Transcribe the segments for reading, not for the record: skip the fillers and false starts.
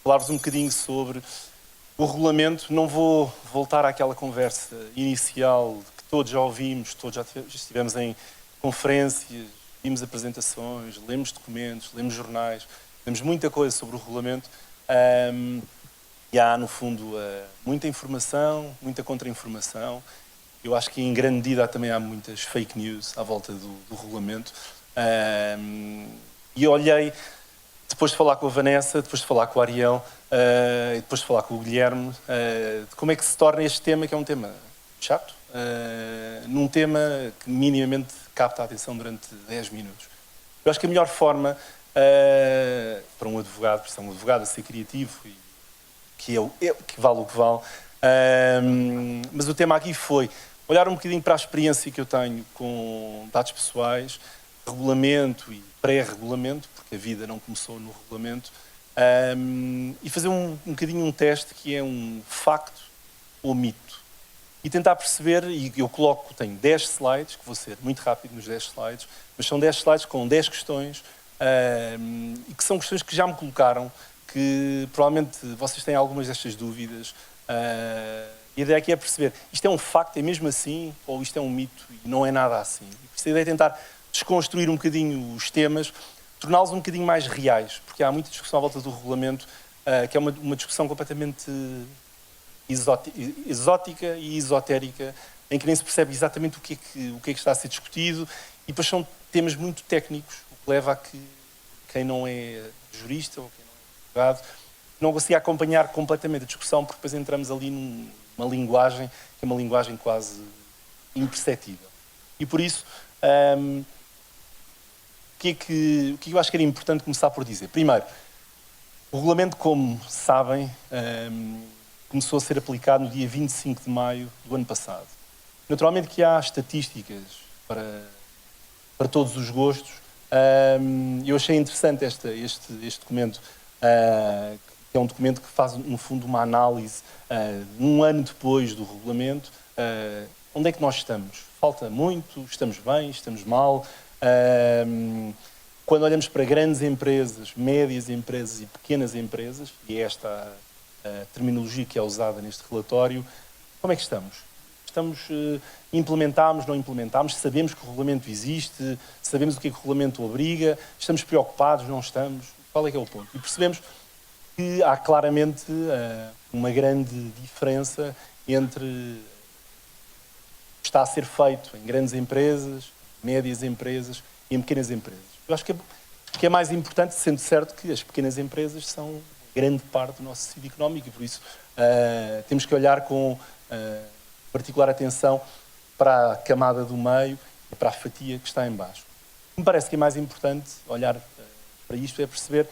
falar-vos um bocadinho sobre o regulamento. Não vou voltar àquela conversa inicial que todos já ouvimos, todos já estivemos em conferências, vimos apresentações, lemos documentos, lemos jornais, lemos muita coisa sobre o regulamento. E há, no fundo, muita informação, muita contra-informação. Eu acho que, em grande medida, também há muitas fake news à volta do regulamento. E olhei, depois de falar com a Vanessa, depois de falar com o Ariel, e depois de falar com o Guilherme, de como é que se torna este tema, que é um tema chato, num tema que minimamente capta a atenção durante 10 minutos. Eu acho que a melhor forma para um advogado, para ser um advogado a ser criativo, e que vale o que vale, mas o tema aqui foi olhar um bocadinho para a experiência que eu tenho com dados pessoais, regulamento e pré-regulamento, porque a vida não começou no regulamento, e fazer um bocadinho um teste que é um facto ou mito. E tentar perceber, e eu tenho 10 slides, que vou ser muito rápido nos 10 slides, mas são 10 slides com 10 questões, e que são questões que já me colocaram, que provavelmente vocês têm algumas destas dúvidas. E a ideia aqui é perceber, isto é um facto, é mesmo assim, ou isto é um mito e não é nada assim. E a ideia é tentar desconstruir um bocadinho os temas, torná-los um bocadinho mais reais, porque há muita discussão à volta do regulamento, que é uma discussão completamente exótica e esotérica, em que nem se percebe exatamente o que é que está a ser discutido, e depois são temas muito técnicos, o que leva a que quem não é jurista ou quem não é advogado não consiga acompanhar completamente a discussão, porque depois entramos ali numa linguagem que é uma linguagem quase imperceptível. E por isso, o que eu acho que era importante começar por dizer? Primeiro, o regulamento, como sabem, começou a ser aplicado no dia 25 de maio do ano passado. Naturalmente que há estatísticas para todos os gostos. Eu achei interessante este documento, que é um documento que faz, no fundo, uma análise um ano depois do regulamento. Onde é que nós estamos? Falta muito? Estamos bem? Estamos mal? Quando olhamos para grandes empresas, médias empresas e pequenas empresas, e é esta a terminologia que é usada neste relatório, como é que estamos? Implementámos, não implementámos, sabemos que o regulamento existe, sabemos o que é que o regulamento obriga, estamos preocupados, não estamos? Qual é que é o ponto? E percebemos que há claramente uma grande diferença entre o que está a ser feito em grandes empresas, médias empresas e em pequenas empresas. Eu acho que é mais importante, sendo certo que as pequenas empresas são grande parte do nosso tecido económico, e por isso temos que olhar com particular atenção para a camada do meio e para a fatia que está em baixo. O que me parece que é mais importante olhar para isto é perceber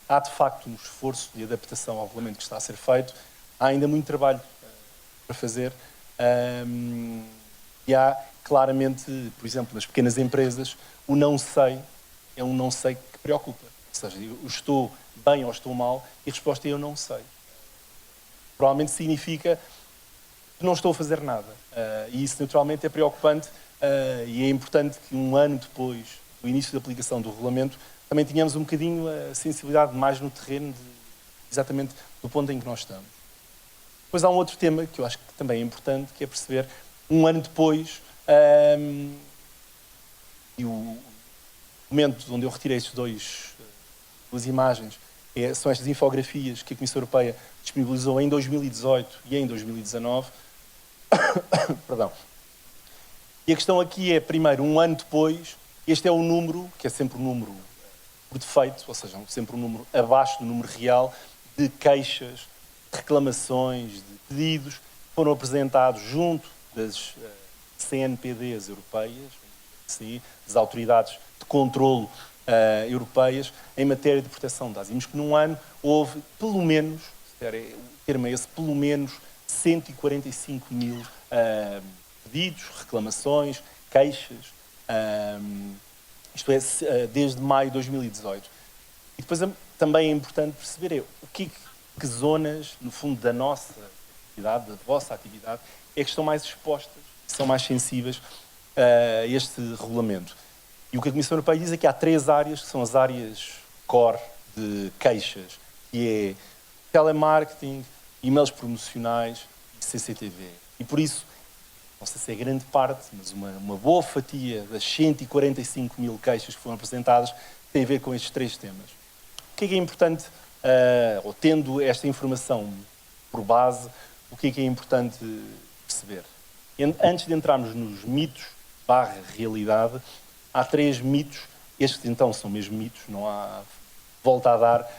há de facto um esforço de adaptação ao regulamento que está a ser feito, há ainda muito trabalho para fazer, e há claramente, por exemplo, nas pequenas empresas, o não sei é um não sei que preocupa. Ou seja, eu estou bem ou estou mal, e a resposta é eu não sei. Provavelmente significa que não estou a fazer nada. E isso naturalmente é preocupante, e é importante que um ano depois do início da aplicação do regulamento também tenhamos um bocadinho a sensibilidade mais no terreno exatamente do ponto em que nós estamos. Depois há um outro tema que eu acho que também é importante, que é perceber um ano depois, e o momento onde eu retirei estes duas imagens são estas infografias que a Comissão Europeia disponibilizou em 2018 e em 2019. Perdão. E a questão aqui é, primeiro, um ano depois, este é o número, que é sempre um número por defeito, ou seja, sempre um número abaixo do número real, de queixas, reclamações, de pedidos que foram apresentados junto das CNPDs europeias, das autoridades de controlo europeias, em matéria de proteção de dados. Vimos que num ano houve, pelo menos, o termo é esse, pelo menos 145 mil pedidos, reclamações, queixas, isto é, desde maio de 2018. E depois também é importante perceber o que zonas, no fundo, da nossa atividade, da vossa atividade, é que estão mais expostas, que são mais sensíveis a este regulamento. E o que a Comissão Europeia diz é que há 3 áreas, que são as áreas core de queixas, que é telemarketing, e-mails promocionais e CCTV. E por isso, não sei se é grande parte, mas uma boa fatia das 145 mil queixas que foram apresentadas tem a ver com estes 3 temas. O que é importante, ou tendo esta informação por base, o que é importante perceber? Antes de entrarmos nos mitos / realidade, há 3 mitos, estes então são mesmo mitos, não há volta a dar,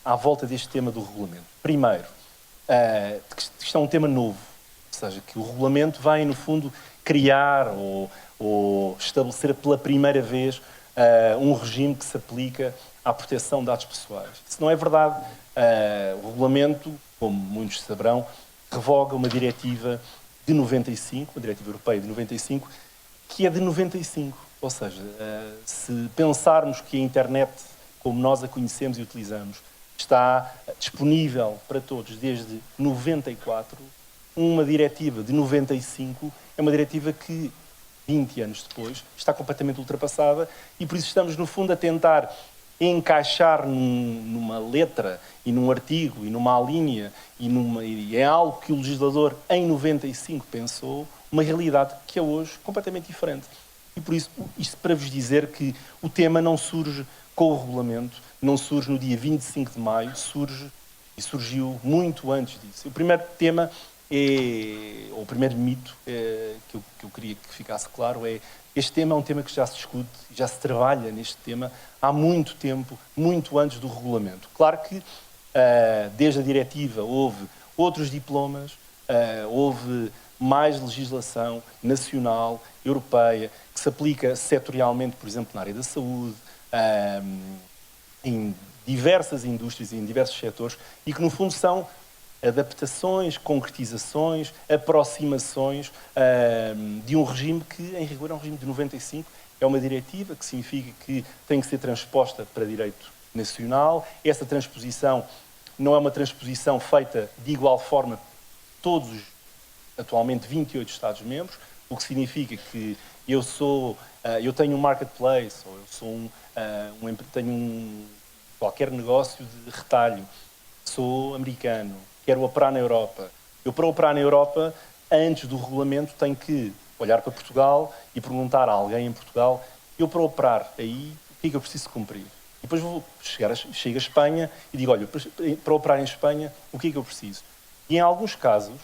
à volta deste tema do regulamento. Primeiro, que isto é um tema novo, ou seja, que o regulamento vai, no fundo, criar ou estabelecer pela primeira vez um regime que se aplica à proteção de dados pessoais. Isso não é verdade. O regulamento, como muitos saberão, revoga uma diretiva de 95, uma diretiva europeia de 95, que é de 95. Ou seja, se pensarmos que a internet, como nós a conhecemos e utilizamos, está disponível para todos desde 94, uma diretiva de 95 é uma diretiva que, 20 anos depois, está completamente ultrapassada e por isso estamos, no fundo, a tentar encaixar numa letra e num artigo e numa alínea e é algo que o legislador em 95 pensou, uma realidade que é hoje completamente diferente. E por isso, isto para vos dizer que o tema não surge com o regulamento, não surge no dia 25 de maio, surgiu muito antes disso. O primeiro tema ou o primeiro mito que eu queria que ficasse claro é este tema é um tema que já se discute, já se trabalha neste tema há muito tempo, muito antes do regulamento. Claro que desde a diretiva houve outros diplomas, houve mais legislação nacional, europeia, que se aplica setorialmente, por exemplo, na área da saúde, em diversas indústrias e em diversos setores, e que no fundo são adaptações, concretizações, aproximações de um regime que, em rigor, é um regime de 95, é uma diretiva que significa que tem que ser transposta para direito nacional. Essa transposição não é uma transposição feita de igual forma todos os, atualmente, 28 Estados-membros, o que significa que eu tenho um marketplace, ou eu sou tenho qualquer negócio de retalho, sou americano, quero operar na Europa. Eu, para operar na Europa, antes do regulamento, tenho que olhar para Portugal e perguntar a alguém em Portugal, eu para operar aí, o que é que eu preciso cumprir? E depois chego a Espanha e digo, olha, para operar em Espanha, o que é que eu preciso? E em alguns casos,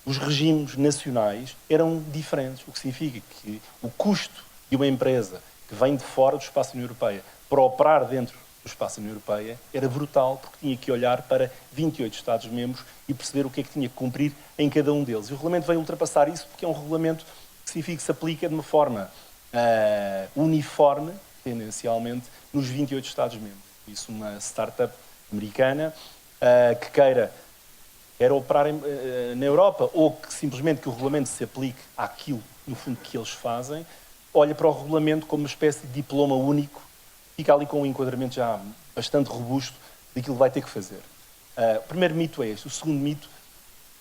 os regimes nacionais eram diferentes, o que significa que o custo de uma empresa que vem de fora do espaço da União Europeia para operar dentro do espaço da União Europeia era brutal, porque tinha que olhar para 28 Estados-membros e perceber o que é que tinha que cumprir em cada um deles. E o regulamento veio ultrapassar isso, porque é um regulamento que significa que se aplica de uma forma uniforme, tendencialmente, nos 28 Estados-membros. Isso, uma startup americana que queira operar na Europa, ou que simplesmente que o regulamento se aplique àquilo, no fundo, que eles fazem, olha para o regulamento como uma espécie de diploma único, fica ali com um enquadramento já bastante robusto daquilo que vai ter que fazer. O primeiro mito é este. O segundo mito,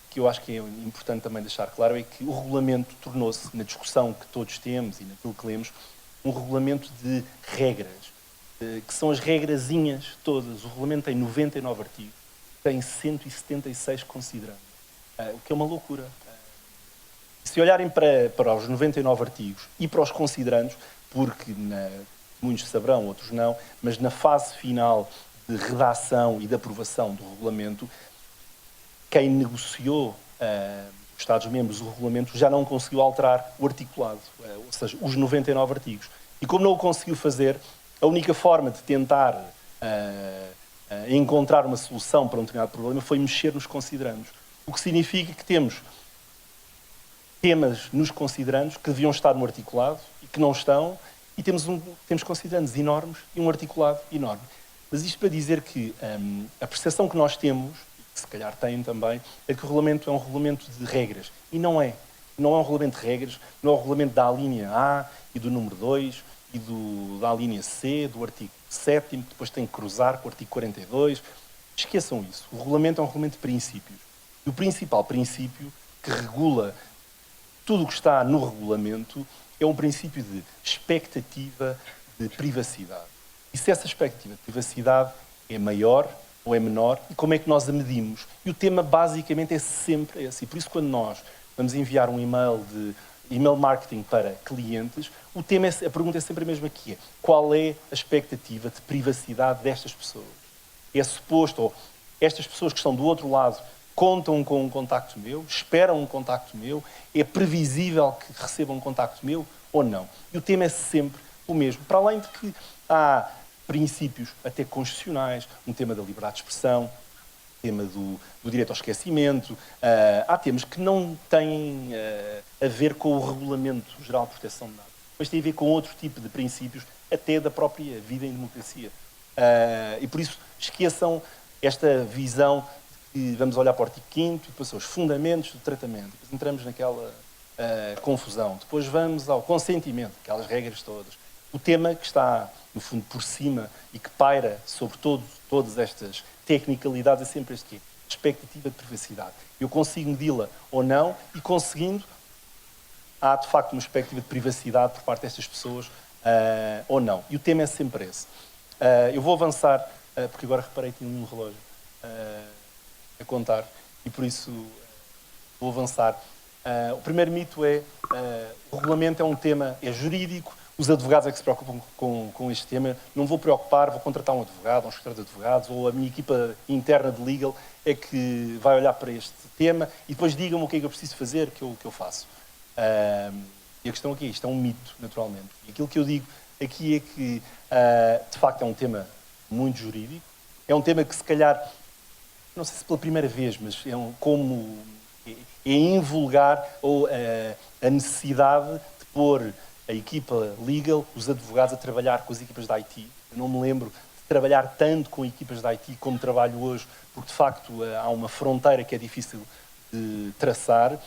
que eu acho que é importante também deixar claro, é que o regulamento tornou-se, na discussão que todos temos e naquilo que lemos, um regulamento de regras, que são as regrazinhas todas. O regulamento tem 99 artigos, tem 176 considerandos, o que é uma loucura. Se olharem para os 99 artigos e para os considerandos, porque muitos saberão, outros não, mas na fase final de redação e de aprovação do regulamento, quem negociou os Estados-membros o regulamento já não conseguiu alterar o articulado, ou seja, os 99 artigos. E como não o conseguiu fazer, a única forma de tentar encontrar uma solução para um determinado problema foi mexer nos considerandos. O que significa que temos temas nos considerandos que deviam estar no articulado e que não estão, e temos considerandos enormes e um articulado enorme. Mas isto para dizer que a percepção que nós temos, que se calhar têm também, é que o regulamento é um regulamento de regras. E não é. Não é um regulamento de regras, não é um regulamento da linha A e do número 2 e da linha C, do artigo 7º, que depois tem que cruzar com o artigo 42. Esqueçam isso. O regulamento é um regulamento de princípios. E o principal princípio que regula tudo o que está no regulamento é um princípio de expectativa de privacidade. E se essa expectativa de privacidade É maior ou é menor? E como é que nós a medimos? E o tema basicamente é sempre esse. E por isso quando nós vamos enviar um e-mail de email marketing para clientes, o tema a pergunta é sempre a mesma que é: qual é a expectativa de privacidade destas pessoas? É suposto, ou estas pessoas que estão do outro lado contam com um contacto meu, esperam um contacto meu, é previsível que recebam um contacto meu ou não? E o tema é sempre o mesmo, para além de que há princípios até constitucionais, um tema da liberdade de expressão, tema do direito ao esquecimento, há temas que não têm a ver com o Regulamento Geral de Proteção de Dados, mas têm a ver com outro tipo de princípios, até da própria vida em democracia. E por isso esqueçam esta visão de que vamos olhar para o artigo 5º e depois são os fundamentos do tratamento, depois entramos naquela confusão, depois vamos ao consentimento, aquelas regras todas. O tema que está, no fundo, por cima e que paira sobre todas estas tecnicalidades é sempre este quê? Expectativa de privacidade. Eu consigo medi-la ou não, e conseguindo, há de facto uma expectativa de privacidade por parte destas pessoas ou não. E o tema é sempre esse. Eu vou avançar, porque agora reparei que tinha um relógio a contar, e por isso vou avançar. O primeiro mito é o regulamento é um tema, é jurídico, os advogados é que se preocupam com este tema. Não vou preocupar, vou contratar um advogado, um escritório de advogados, ou a minha equipa interna de legal é que vai olhar para este tema e depois digam-me o que é que eu preciso fazer, que eu faço. E a questão aqui, isto é um mito, naturalmente. E aquilo que eu digo aqui é que, de facto, é um tema muito jurídico. É um tema que, se calhar, não sei se pela primeira vez, mas é invulgar ou a necessidade de pôr a equipa legal, os advogados, a trabalhar com as equipas de IT. Eu não me lembro de trabalhar tanto com equipas de IT como trabalho hoje, porque, de facto, há uma fronteira que é difícil de traçar.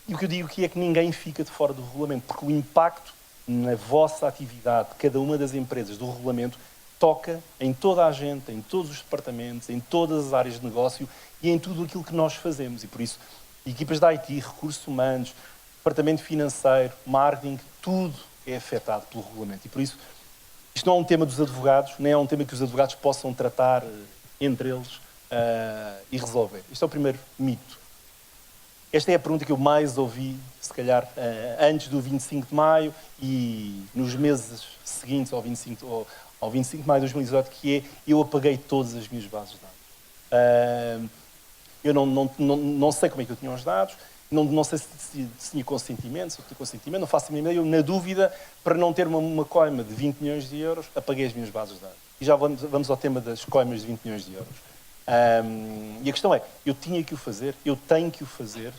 E o que eu digo aqui é que ninguém fica de fora do regulamento, porque o impacto na vossa atividade, cada uma das empresas do regulamento, toca em toda a gente, em todos os departamentos, em todas as áreas de negócio e em tudo aquilo que nós fazemos. E por isso, equipas de IT, recursos humanos, departamento financeiro, marketing, tudo é afetado pelo regulamento. E por isso, isto não é um tema dos advogados, nem é um tema que os advogados possam tratar entre eles e resolver. Isto é o primeiro mito. Esta é a pergunta que eu mais ouvi, se calhar, antes do 25 de maio e nos meses seguintes ao 25 de maio de 2018, que é: eu apaguei todas as minhas bases de dados. Eu não sei como é que eu tinha os dados, não sei se tinha consentimento, se eu tinha consentimento, não faço a mínima ideia. Eu, na dúvida, para não ter uma coima de 20 milhões de euros, apaguei as minhas bases de dados. E já vamos ao tema das coimas de 20 milhões de euros. E a questão é, eu tinha que o fazer, eu tenho que o fazer.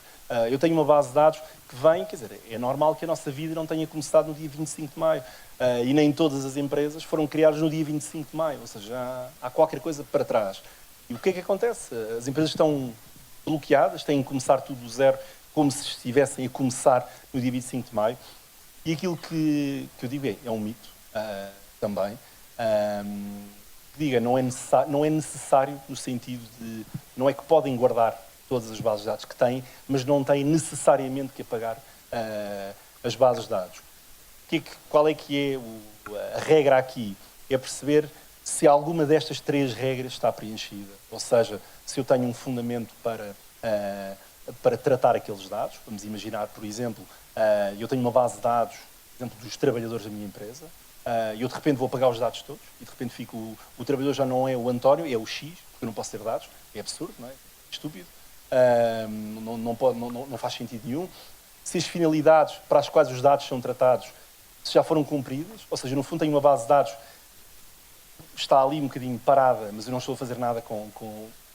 Eu tenho uma base de dados que vem, quer dizer, é normal que a nossa vida não tenha começado no dia 25 de maio. E nem todas as empresas foram criadas no dia 25 de maio, ou seja, há qualquer coisa para trás. E o que é que acontece? As empresas estão bloqueadas, têm que começar tudo do zero, como se estivessem a começar no dia 25 de maio. E aquilo que eu digo é um mito também. Diga, não é necessário no sentido de... Não é que podem guardar todas as bases de dados que têm, mas não têm necessariamente que apagar as bases de dados. Qual é que é a regra aqui? É perceber se alguma destas três regras está preenchida. Ou seja, se eu tenho um fundamento para tratar aqueles dados. Vamos imaginar, por exemplo, eu tenho uma base de dados, por exemplo, dos trabalhadores da minha empresa, e eu de repente vou apagar os dados todos, e de repente o trabalhador já não é o António, é o X, porque eu não posso ter dados. É absurdo, não é? Estúpido. Não faz sentido nenhum. Se as finalidades para as quais os dados são tratados se já foram cumpridas, ou seja, no fundo tenho uma base de dados, está ali um bocadinho parada, mas eu não estou a fazer nada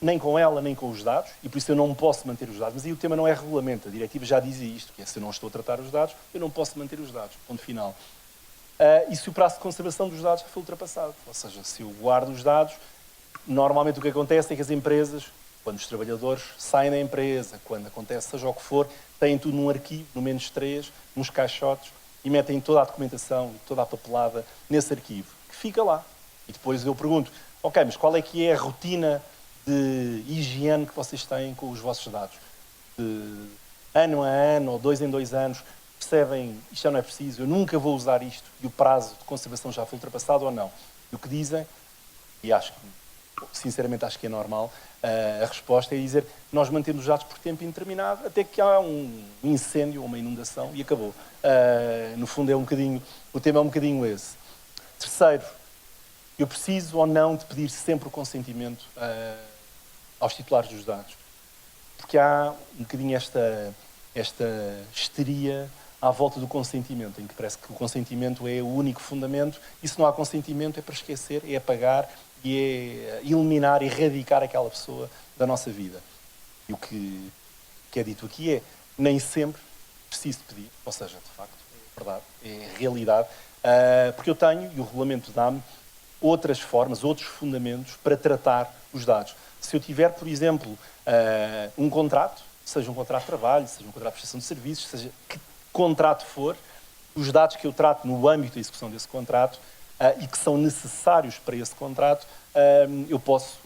nem com ela, nem com os dados, e por isso eu não posso manter os dados. Mas aí o tema não é regulamento, a diretiva já dizia isto, que é: se eu não estou a tratar os dados, eu não posso manter os dados, ponto final. E se o prazo de conservação dos dados já foi ultrapassado, ou seja, se eu guardo os dados, normalmente o que acontece é que as empresas, quando os trabalhadores saem da empresa, quando acontece seja o que for, têm tudo num arquivo, no -3, nos caixotes, e metem toda a documentação e toda a papelada nesse arquivo, que fica lá. E depois eu pergunto: ok, mas qual é que é a rotina de higiene que vocês têm com os vossos dados? De ano a ano, ou 2 em 2 anos, percebem, isto já não é preciso, eu nunca vou usar isto, e o prazo de conservação já foi ultrapassado ou não? E o que dizem e sinceramente acho que é normal, a resposta é dizer nós mantemos os dados por tempo indeterminado até que há um incêndio ou uma inundação e acabou. No fundo o tema é um bocadinho esse. Terceiro, eu preciso ou não de pedir sempre o consentimento aos titulares dos dados. Porque há um bocadinho esta histeria à volta do consentimento, em que parece que o consentimento é o único fundamento e se não há consentimento é para esquecer, é apagar e é eliminar, erradicar aquela pessoa da nossa vida. E o que é dito aqui é, nem sempre preciso pedir, ou seja, de facto, é verdade, é realidade, porque eu tenho, e o regulamento dá-me, outras formas, outros fundamentos para tratar os dados. Se eu tiver, por exemplo, um contrato, seja um contrato de trabalho, seja um contrato de prestação de serviços, seja que contrato for, os dados que eu trato no âmbito da execução desse contrato e que são necessários para esse contrato, eu posso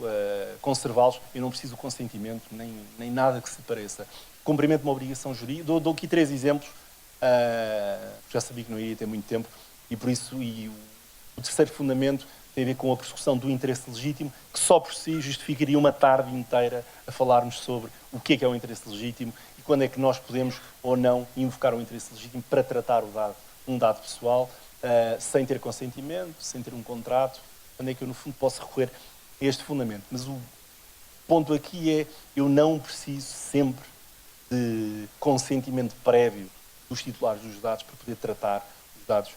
conservá-los, eu não preciso do consentimento, nem nada que se pareça. Cumprimento de uma obrigação jurídica. Dou aqui 3 exemplos, já sabia que não iria ter muito tempo, e por isso, o terceiro fundamento tem a ver com a persecução do interesse legítimo, que só por si justificaria uma tarde inteira a falarmos sobre o que é o interesse legítimo e quando é que nós podemos ou não invocar o interesse legítimo para tratar um dado pessoal, sem ter consentimento, sem ter um contrato, quando é que eu, no fundo, posso recorrer a este fundamento. Mas o ponto aqui é, eu não preciso sempre de consentimento prévio dos titulares dos dados para poder tratar os dados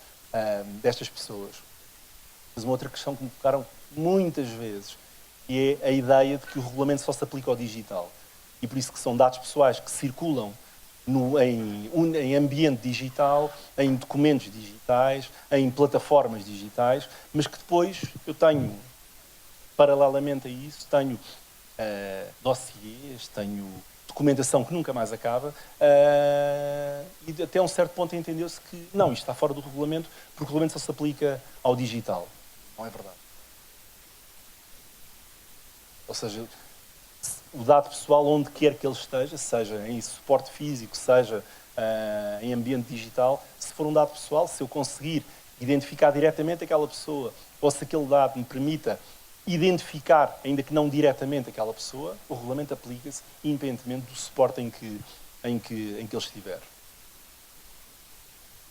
destas pessoas. Mas uma outra questão que me colocaram muitas vezes é a ideia de que o regulamento só se aplica ao digital. E por isso que são dados pessoais que circulam em ambiente digital, em documentos digitais, em plataformas digitais, mas que depois eu tenho, paralelamente a isso, tenho dossiês, tenho documentação que nunca mais acaba, e até um certo ponto entendeu-se que não, isto está fora do regulamento, porque o regulamento só se aplica ao digital. Não é verdade. Ou seja, o dado pessoal, onde quer que ele esteja, seja em suporte físico, seja em ambiente digital, se for um dado pessoal, se eu conseguir identificar diretamente aquela pessoa, ou se aquele dado me permita identificar, ainda que não diretamente, aquela pessoa, o regulamento aplica-se independentemente do suporte em que ele estiver.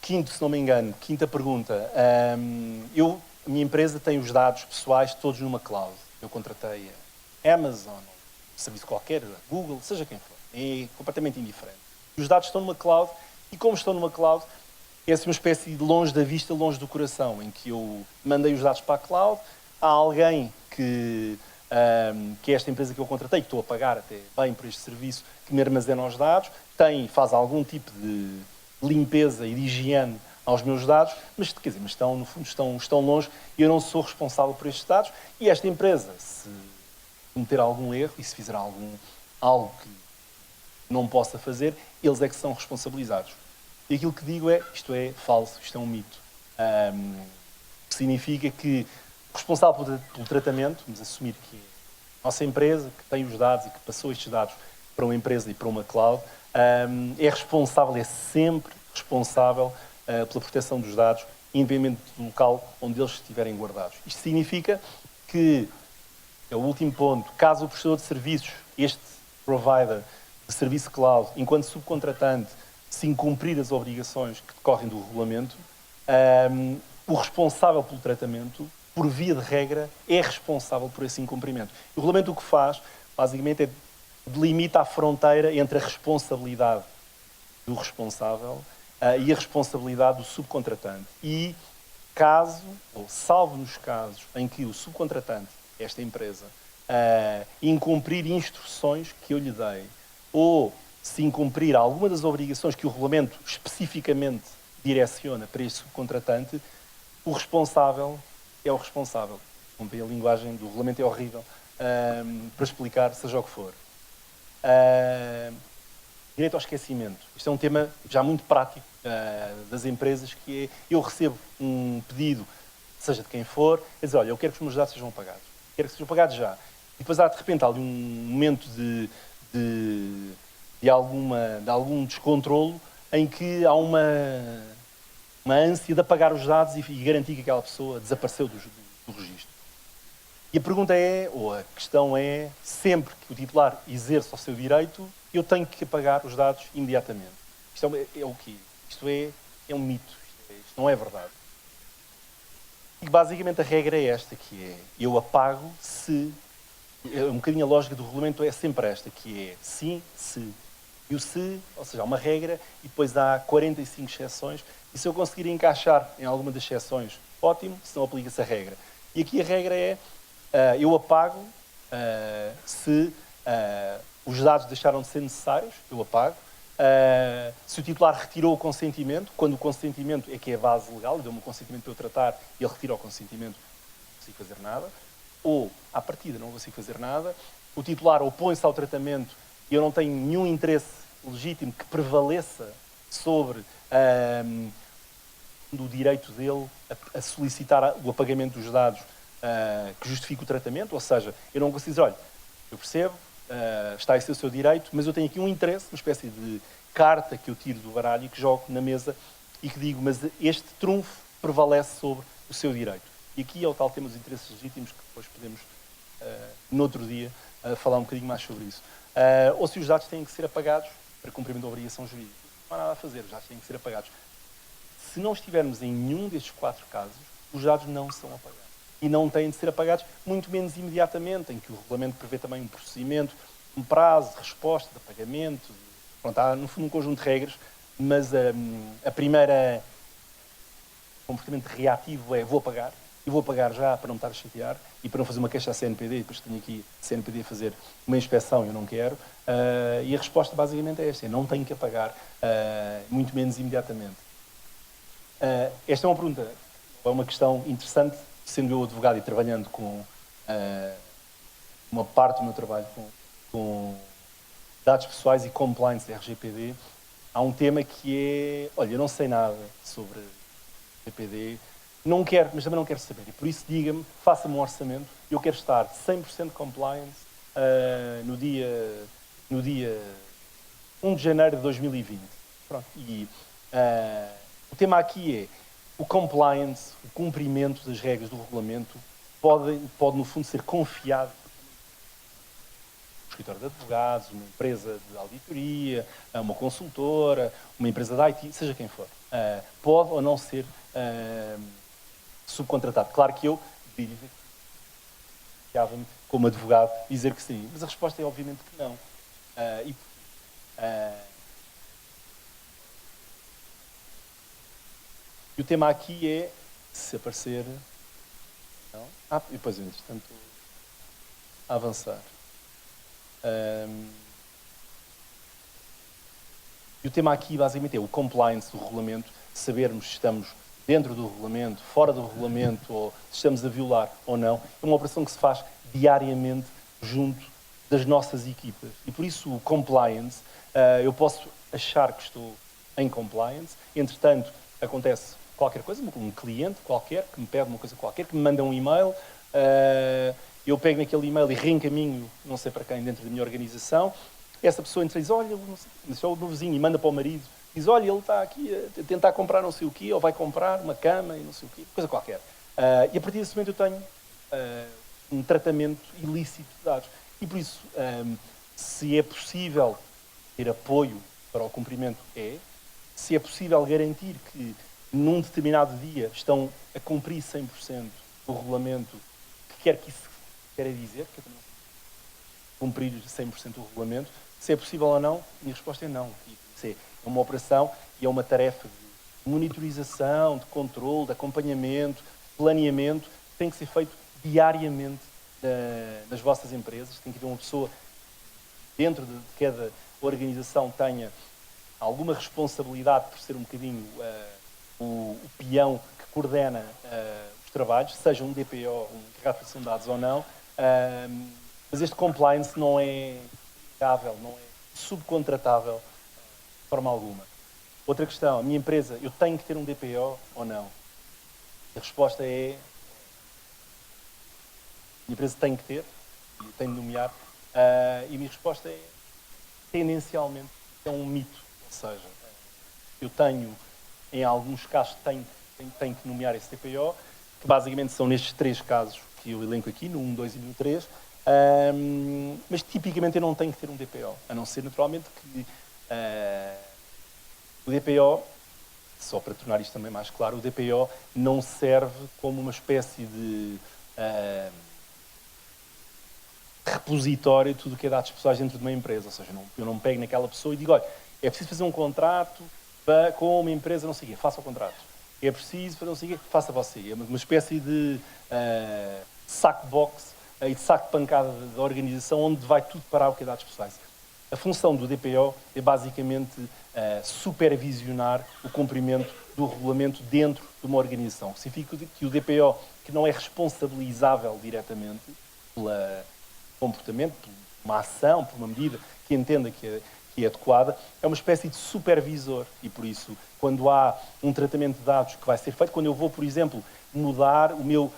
Quinto, se não me engano, quinta pergunta. A minha empresa tem os dados pessoais todos numa cloud. Eu contratei a Amazon, um serviço qualquer, Google, seja quem for. É completamente indiferente. Os dados estão numa cloud e, como estão numa cloud, é assim uma espécie de longe da vista, longe do coração, em que eu mandei os dados para a cloud, há alguém que é esta empresa que eu contratei, que estou a pagar até bem por este serviço, que me armazena os dados, faz algum tipo de limpeza e de higiene aos meus dados, mas, quer dizer, mas no fundo estão longe e eu não sou responsável por estes dados e esta empresa, se cometer algum erro e se fizer algo que não possa fazer, eles é que são responsabilizados. E aquilo que digo é, isto é falso, isto é um mito. Que significa que o responsável pelo tratamento, vamos assumir que é a nossa empresa, que tem os dados e que passou estes dados para uma empresa e para uma cloud, é sempre responsável pela proteção dos dados, independente do local onde eles estiverem guardados. Isto significa que, é o último ponto, caso o prestador de serviços, este provider de serviço cloud, enquanto subcontratante, se incumprir as obrigações que decorrem do regulamento, o responsável pelo tratamento, por via de regra, é responsável por esse incumprimento. O regulamento o que faz, basicamente, é delimita a fronteira entre a responsabilidade do responsável e a responsabilidade do subcontratante. E salvo nos casos em que o subcontratante, esta empresa, incumprir instruções que eu lhe dei, ou se incumprir alguma das obrigações que o regulamento especificamente direciona para este subcontratante, o responsável é o responsável. A linguagem do regulamento é horrível para explicar, seja o que for. Direito ao esquecimento. Isto é um tema já muito prático das empresas, que é, eu recebo um pedido, seja de quem for, a dizer, olha, eu quero que os meus dados sejam apagados. Quero que sejam apagados já. E depois há, de repente, ali um momento de algum descontrolo em que há uma ânsia de apagar os dados e garantir que aquela pessoa desapareceu do registro. E a pergunta é, ou a questão é, sempre que o titular exerce o seu direito, eu tenho que apagar os dados imediatamente. Isto é o quê? Isto é um mito. Isto não é verdade. E basicamente a regra é esta, que é, eu apago se... Um bocadinho a lógica do regulamento é sempre esta, que é sim, se. E o se, ou seja, há uma regra e depois há 45 exceções. E se eu conseguir encaixar em alguma das exceções, ótimo, se não aplica-se a regra. E aqui a regra é, eu apago se os dados deixaram de ser necessários, eu apago. Se o titular retirou o consentimento, quando o consentimento é que é a base legal, deu-me o consentimento para eu tratar e ele retira o consentimento, não consigo fazer nada. Ou, à partida, não consigo fazer nada. O titular opõe-se ao tratamento e eu não tenho nenhum interesse legítimo que prevaleça sobre o direito dele a solicitar o apagamento dos dados que justifique o tratamento. Ou seja, eu não consigo dizer, olha, eu percebo, está a ser o seu direito, mas eu tenho aqui um interesse, uma espécie de carta que eu tiro do baralho e que jogo na mesa e que digo, mas este trunfo prevalece sobre o seu direito. E aqui é o tal tema dos interesses legítimos, que depois podemos, no outro dia, falar um bocadinho mais sobre isso. Ou se os dados têm que ser apagados para cumprimento da obrigação jurídica. Não há nada a fazer, os dados têm que ser apagados. Se não estivermos em nenhum destes 4 casos, os dados não são apagados. E não têm de ser apagados, muito menos imediatamente, em que o regulamento prevê também um procedimento, um prazo de resposta, de apagamento. Pronto, há, no fundo, um conjunto de regras, mas a primeira comportamento reativo é vou apagar, e vou apagar já para não me estar a chatear e para não fazer uma queixa à CNPD, e depois tenho aqui a CNPD a fazer uma inspeção e eu não quero. E a resposta basicamente é esta, não tenho que apagar, muito menos imediatamente. Esta é uma pergunta, é uma questão interessante, sendo eu advogado e trabalhando com uma parte do meu trabalho com dados pessoais e compliance da RGPD, há um tema que é, olha, eu não sei nada sobre RGPD, não quero, mas também não quero saber. E por isso diga-me, faça-me um orçamento, eu quero estar 100% compliance no dia 1 de janeiro de 2020. Pronto. E o tema aqui é o compliance, o cumprimento das regras do regulamento pode no fundo ser confiado escritório de advogados, uma empresa de auditoria, uma consultora, uma empresa de IT, seja quem for. Pode ou não ser subcontratado. Claro que eu ficava-me como advogado dizer que sim, mas a resposta é obviamente que não. E o tema aqui é, se aparecer... Não? E depois, entretanto, a avançar. E o tema aqui, basicamente, é o compliance do regulamento, sabermos se estamos dentro do regulamento, fora do regulamento, ou se estamos a violar ou não. É uma operação que se faz diariamente junto das nossas equipas. E por isso o compliance, eu posso achar que estou em compliance, entretanto, acontece qualquer coisa, um cliente qualquer que me pede uma coisa qualquer, que me manda um e-mail, eu pego naquele e-mail e reencaminho, não sei para quem, dentro da minha organização. Essa pessoa entra e diz, olha, isso é o meu vizinho, e manda para o marido. Diz, olha, ele está aqui a tentar comprar não sei o quê, ou vai comprar uma cama e não sei o quê, coisa qualquer. E a partir desse momento eu tenho um tratamento ilícito de dados. E por isso, se é possível ter apoio para o cumprimento, se é possível garantir que num determinado dia estão a cumprir 100% o regulamento, que quer que isso queira dizer, que eu também cumprir 100% o regulamento, se é possível ou não, a minha resposta é não. Isso é uma operação e é uma tarefa de monitorização, de controle, de acompanhamento, de planeamento, que tem que ser feito diariamente nas vossas empresas. Tem que haver uma pessoa dentro de cada organização tenha alguma responsabilidade por ser um bocadinho o peão que coordena os trabalhos, seja um DPO, um encarregado de proteção de dados ou não, mas este compliance não é aplicável, não é subcontratável de forma alguma. Outra questão, a minha empresa, eu tenho que ter um DPO ou não? A resposta é, a minha empresa tem que ter, e tem de nomear, e a minha resposta é, tendencialmente, é um mito. Ou seja, eu tenho, em alguns casos, tenho que nomear esse DPO, que basicamente são nestes 3 casos que eu elenco aqui, no 1, 2 e no 3, mas tipicamente eu não tenho que ter um DPO, a não ser naturalmente que o DPO, só para tornar isto também mais claro, o DPO não serve como uma espécie de repositório de tudo o que é dados pessoais dentro de uma empresa. Ou seja, eu não pego naquela pessoa e digo, olha, é preciso fazer um contrato com uma empresa, não sei o quê, faça o contrato. É preciso fazer não sei o quê, faça você. É uma espécie de saco box e de saco de pancada da organização onde vai tudo parar o que é dados pessoais. A função do DPO é basicamente supervisionar o cumprimento do regulamento dentro de uma organização. O que significa que o DPO, que não é responsabilizável diretamente pelo comportamento, por uma ação, por uma medida que entenda que é adequada, é uma espécie de supervisor. E por isso, quando há um tratamento de dados que vai ser feito, quando eu vou, por exemplo, mudar o meu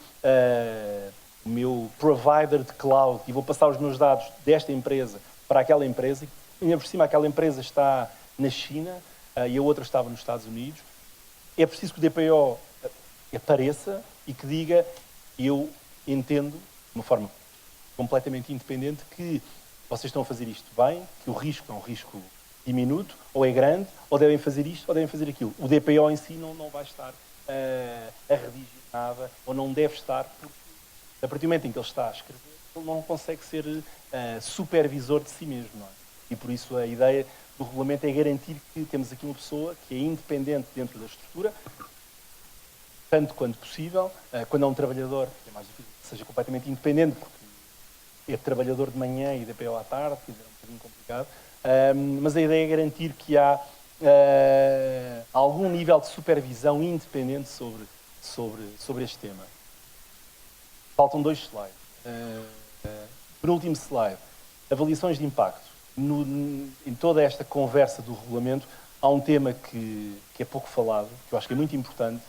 provider de cloud e vou passar os meus dados desta empresa para aquela empresa, e ainda por cima aquela empresa está na China e a outra estava nos Estados Unidos, é preciso que o DPO apareça e que diga, eu entendo, de uma forma completamente independente, que vocês estão a fazer isto bem, que o risco é um risco diminuto, ou é grande, ou devem fazer isto, ou devem fazer aquilo. O DPO em si não vai estar a redigir nada, ou não deve estar, porque a partir do momento em que ele está a escrever, ele não consegue ser supervisor de si mesmo. Não é? E por isso a ideia do regulamento é garantir que temos aqui uma pessoa que é independente dentro da estrutura, tanto quanto possível, quando é um trabalhador, é mais difícil que seja completamente independente, porque é trabalhador de manhã e DPO à tarde, é um bocadinho complicado, mas a ideia é garantir que há algum nível de supervisão independente sobre este tema. Faltam 2 slides. Penúltimo slide. Avaliações de impacto. Em toda esta conversa do regulamento, há um tema que é pouco falado, que eu acho que é muito importante,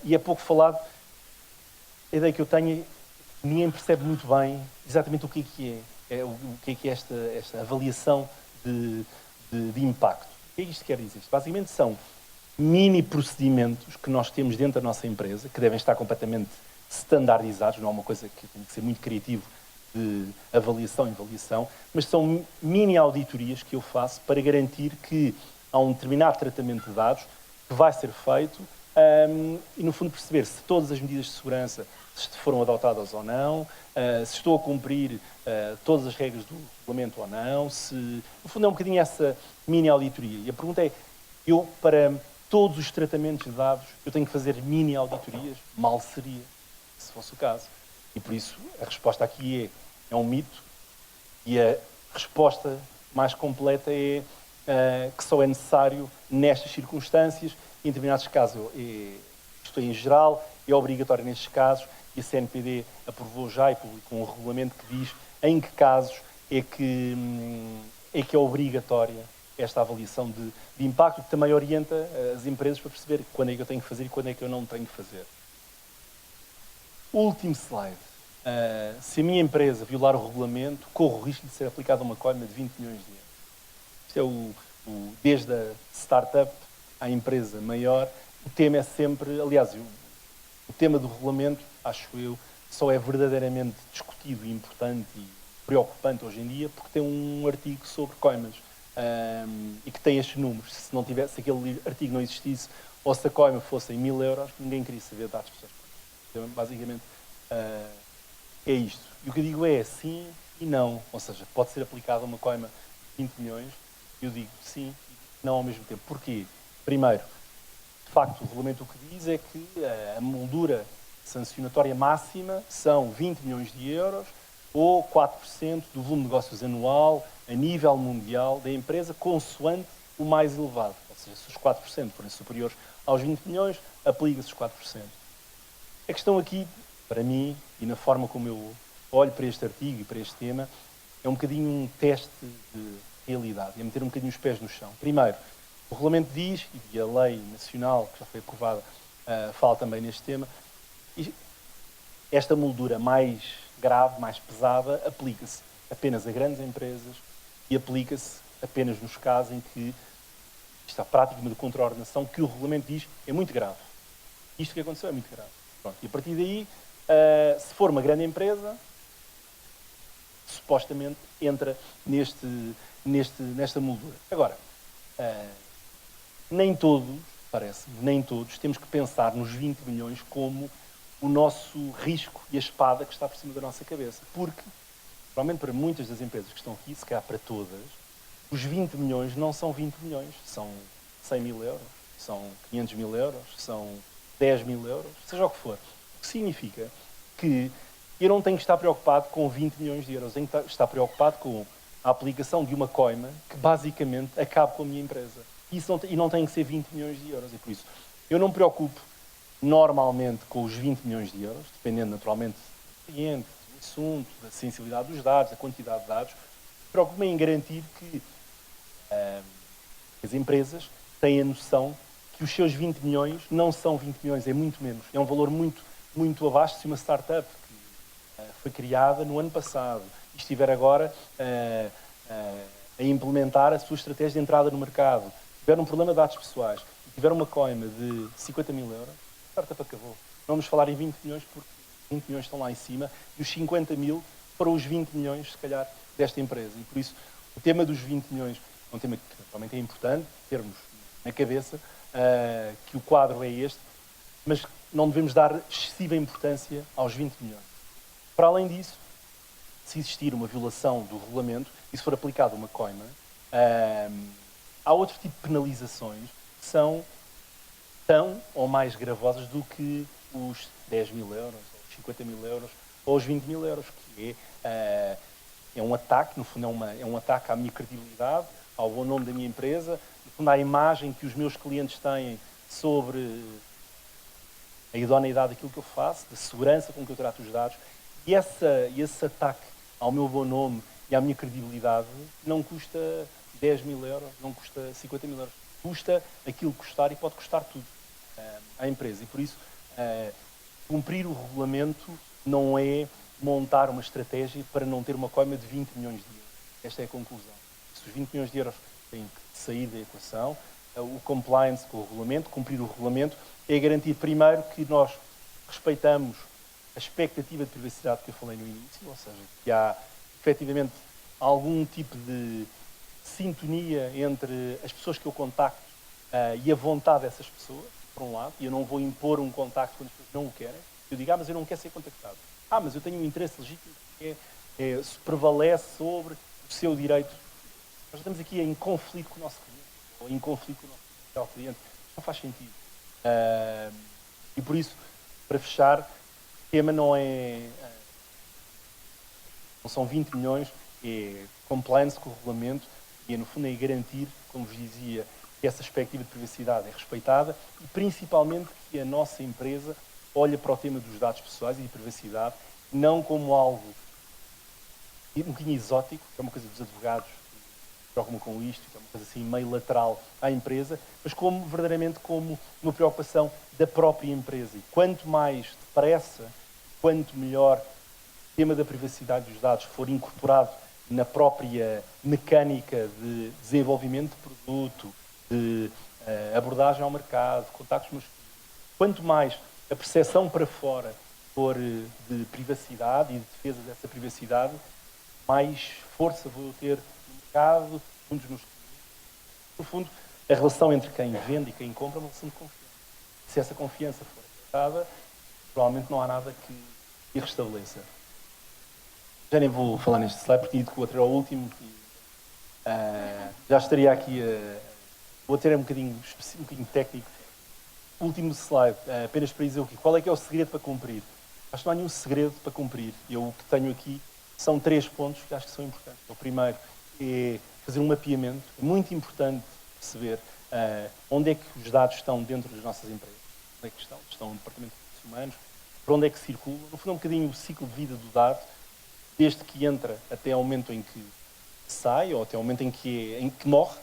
e é pouco falado. A ideia que eu tenho é que ninguém percebe muito bem exatamente o que é, o que é esta avaliação de impacto. O que é que isto quer dizer? Basicamente são mini procedimentos que nós temos dentro da nossa empresa, que devem estar completamente standardizados, não é uma coisa que tem que ser muito criativo de avaliação e avaliação, mas são mini auditorias que eu faço para garantir que há um determinado tratamento de dados que vai ser feito e, no fundo, perceber se todas as medidas de segurança se foram adotadas ou não, se estou a cumprir todas as regras do regulamento ou não, se... No fundo, é um bocadinho essa mini auditoria. E a pergunta é, eu, para todos os tratamentos de dados, eu tenho que fazer mini auditorias? Mal seria, se fosse o caso. E por isso a resposta aqui é um mito e a resposta mais completa é que só é necessário nestas circunstâncias, em determinados casos, isto é em geral, é obrigatório nestes casos e a CNPD aprovou já e publicou um regulamento que diz em que casos é que é obrigatória esta avaliação de impacto, que também orienta as empresas para perceber quando é que eu tenho que fazer e quando é que eu não tenho que fazer. Último slide. Se a minha empresa violar o regulamento, corro o risco de ser aplicada uma coima de 20 milhões de euros. Isto é desde a startup à empresa maior, o tema é sempre, aliás, o tema do regulamento, acho eu, só é verdadeiramente discutido e importante e preocupante hoje em dia porque tem um artigo sobre coimas e que tem estes números. Se não tivesse, se aquele artigo não existisse ou se a coima fosse em 1000 euros, ninguém queria saber dados pessoas. Então, basicamente, é isto. E o que eu digo é sim e não. Ou seja, pode ser aplicada uma coima de 20 milhões. Eu digo sim e não ao mesmo tempo. Porquê? Primeiro, de facto, o regulamento o que diz é que a moldura sancionatória máxima são 20 milhões de euros ou 4% do volume de negócios anual a nível mundial da empresa, consoante o mais elevado. Ou seja, se os 4% forem superiores aos 20 milhões, aplica-se os 4%. A questão aqui, para mim, e na forma como eu olho para este artigo e para este tema, é um bocadinho um teste de realidade, é meter um bocadinho os pés no chão. Primeiro, o regulamento diz, e a lei nacional, que já foi aprovada, fala também neste tema, e esta moldura mais grave, mais pesada, aplica-se apenas a grandes empresas e aplica-se apenas nos casos em que esta prática de contraordenação que o regulamento diz é muito grave. Isto que aconteceu é muito grave. Pronto. E a partir daí, Se for uma grande empresa, supostamente entra nesta moldura. Agora, nem todos, parece-me, nem todos, temos que pensar nos 20 milhões como o nosso risco e a espada que está por cima da nossa cabeça. Porque, provavelmente para muitas das empresas que estão aqui, se calhar para todas, os 20 milhões não são 20 milhões, são 100 mil euros, são 500 mil euros, são 10 mil euros, seja o que for. O que significa que eu não tenho que estar preocupado com 20 milhões de euros, tenho que estar preocupado com a aplicação de uma coima que basicamente acabe com a minha empresa. E não tem que ser 20 milhões de euros, e por isso eu não me preocupo normalmente com os 20 milhões de euros, dependendo naturalmente do cliente, do assunto, da sensibilidade dos dados, da quantidade de dados. Preocupo-me em garantir que as empresas têm a noção que os seus 20 milhões não são 20 milhões, é muito menos. É um valor muito, muito abaixo de uma startup que foi criada no ano passado e estiver agora a implementar a sua estratégia de entrada no mercado. Tiver um problema de dados pessoais e tiver uma coima de 50 mil euros, a startup acabou. Não vamos falar em 20 milhões porque 20 milhões estão lá em cima e os 50 mil para os 20 milhões, se calhar, desta empresa. E por isso, o tema dos 20 milhões é um tema que realmente é importante termos na cabeça que o quadro é este, mas não devemos dar excessiva importância aos 20 milhões. Para além disso, se existir uma violação do regulamento e se for aplicada uma coima, há outro tipo de penalizações que são tão ou mais gravosas do que os 10 mil euros, os 50 mil euros ou os 20 mil euros, que é um ataque, no fundo é um ataque à minha credibilidade, ao bom nome da minha empresa, no fundo à imagem que os meus clientes têm sobre a idoneidade daquilo que eu faço, da segurança com que eu trato os dados. E esse ataque ao meu bom nome e à minha credibilidade não custa 10 mil euros, não custa 50 mil euros. Custa aquilo que custar e pode custar tudo à empresa. E por isso, cumprir o regulamento não é montar uma estratégia para não ter uma coima de 20 milhões de euros. Esta é a conclusão. Se os 20 milhões de euros têm que sair da equação, o compliance com o regulamento, cumprir o regulamento, é garantir primeiro que nós respeitamos a expectativa de privacidade que eu falei no início, ou seja, que há efetivamente algum tipo de sintonia entre as pessoas que eu contacto e a vontade dessas pessoas, por um lado, e eu não vou impor um contacto quando as pessoas não o querem. Eu digo, mas eu não quero ser contactado. Mas eu tenho um interesse legítimo que se prevalece sobre o seu direito. Nós estamos aqui em conflito com o nosso cliente, ou em conflito com o nosso cliente. Isto não faz sentido. E por isso, para fechar, o tema não são 20 milhões, é compliance com o regulamento e, no fundo, é garantir, como vos dizia, que essa perspectiva de privacidade é respeitada e, principalmente, que a nossa empresa olha para o tema dos dados pessoais e de privacidade não como algo um bocadinho exótico, que é uma coisa dos advogados que preocupam com isto, que é uma coisa assim meio lateral à empresa, mas como verdadeiramente como uma preocupação da própria empresa. E quanto mais depressa, quanto melhor o tema da privacidade dos dados for incorporado na própria mecânica de desenvolvimento de produto, de abordagem ao mercado, contactos nos clientes, quanto mais a percepção para fora for de privacidade e de defesa dessa privacidade, mais força vou ter no mercado, nos clientes. No fundo, a relação entre quem vende e quem compra é uma relação de confiança. Se essa confiança for afetada, provavelmente não há nada que a restabeleça. Já nem vou falar neste slide, porque o outro era o último. Já estaria aqui vou ter um bocadinho técnico. Último slide, apenas para dizer o quê? Qual é que é o segredo para cumprir? Acho que não há nenhum segredo para cumprir. Eu o que tenho aqui são 3 pontos que acho que são importantes. O primeiro é fazer um mapeamento. É muito importante perceber onde é que os dados estão dentro das nossas empresas. Onde é que estão? Estão no Departamento de Recursos Humanos. Para onde é que circulam? No fundo, é um bocadinho o ciclo de vida do dado, desde que entra até ao momento em que sai, ou até ao momento em que morre.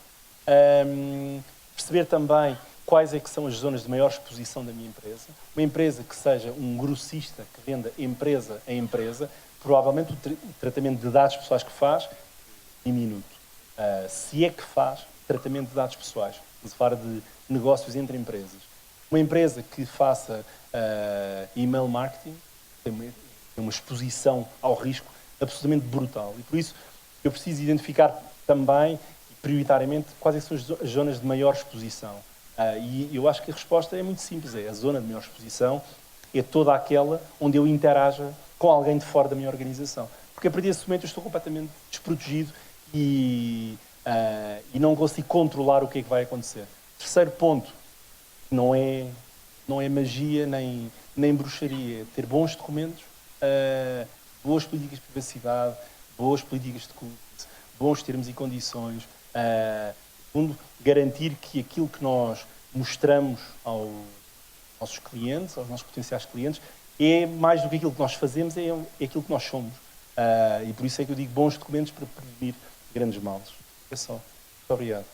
Perceber também quais é que são as zonas de maior exposição da minha empresa. Uma empresa que seja um grossista que venda empresa a empresa, provavelmente o tratamento de dados pessoais que faz, diminuto. Se é que faz tratamento de dados pessoais, se fala de negócios entre empresas. Uma empresa que faça e-mail marketing, uma exposição ao risco absolutamente brutal. E por isso eu preciso identificar também, prioritariamente, quais são as zonas de maior exposição. E eu acho que a resposta é muito simples. A zona de maior exposição é toda aquela onde eu interaja com alguém de fora da minha organização. Porque a partir desse momento eu estou completamente desprotegido e não consigo controlar o que é que vai acontecer. Terceiro ponto, não é magia nem bruxaria. É ter bons documentos, boas políticas de privacidade, boas políticas de cookies, bons termos e condições, garantir que aquilo que nós mostramos aos nossos clientes, aos nossos potenciais clientes, é mais do que aquilo que nós fazemos, é aquilo que nós somos. E por isso é que eu digo bons documentos para prevenir grandes males. É só. Muito obrigado.